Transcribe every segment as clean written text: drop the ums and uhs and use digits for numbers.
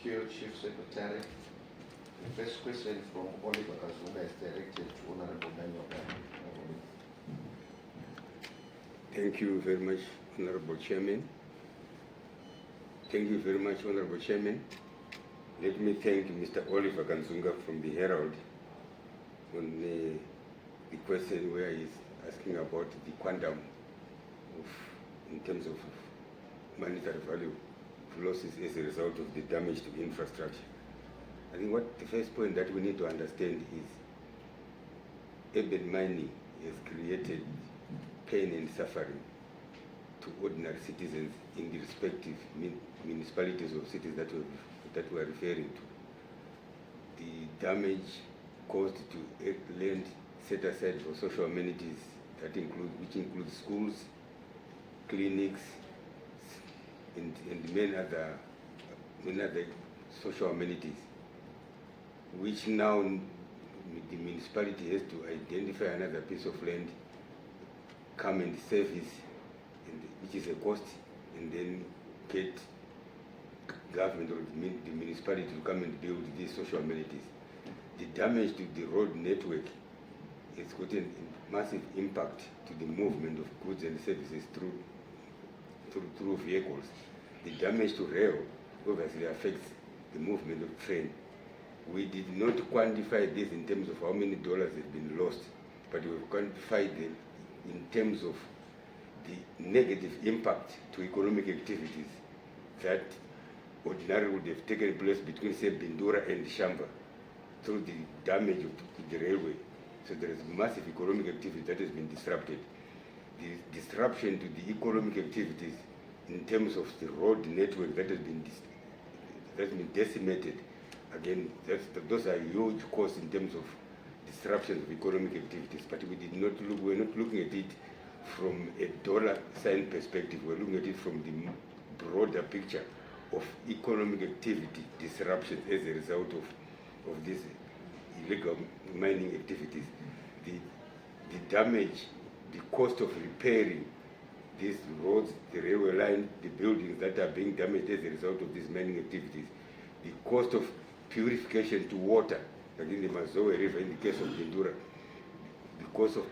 you, Chief Secretary. The first question from Oliver Kazunga is directed to Honorable Nanyoka. Thank you very much, Honorable Chairman. Thank you very much, Honorable Chairman. Let me thank Mr. Oliver Kanzunga from the Herald on the question where he's asking about the quantum in terms of monetary value of losses as a result of the damage to infrastructure. I think what the first point that we need to understand is urban mining has created pain and suffering to ordinary citizens in the respective municipalities or cities that we are referring to. The damage caused to land set aside for social amenities which includes schools, clinics, and many other social amenities, which now the municipality has to identify another piece of land, come and service, which is a cost, and then get government or the municipality to come and build these social amenities. The damage to the road network has got a massive impact to the movement of goods and services through vehicles. The damage to rail obviously affects the movement of train. We did not quantify this in terms of how many dollars have been lost, but we've quantified them in terms of the negative impact to economic activities that ordinarily would have taken place between, say, Bindura and Shamba through the damage of the railway. So there is massive economic activity that has been disrupted. The disruption to the economic activities in terms of the road network that has been decimated, again, those are huge costs in terms of disruption of economic activities. But we're not looking at it from a dollar sign perspective. We're looking at it from the broader picture of economic activity disruption as a result of these illegal mining activities. The damage, the cost of repairing these roads, the railway line, the buildings that are being damaged as a result of these mining activities, the cost of purification to water, like in the Mazoe River in the case of Bindura, the cost of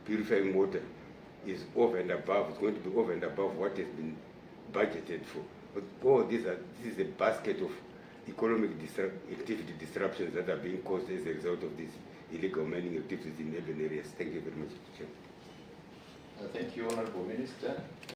purifying water is over and above, it's going to be over and above what has been budgeted for. But all this is a basket of economic activity disruptions that are being caused as a result of these illegal mining activities in urban areas. Thank you very much, Chair. Thank you, Honorable Minister.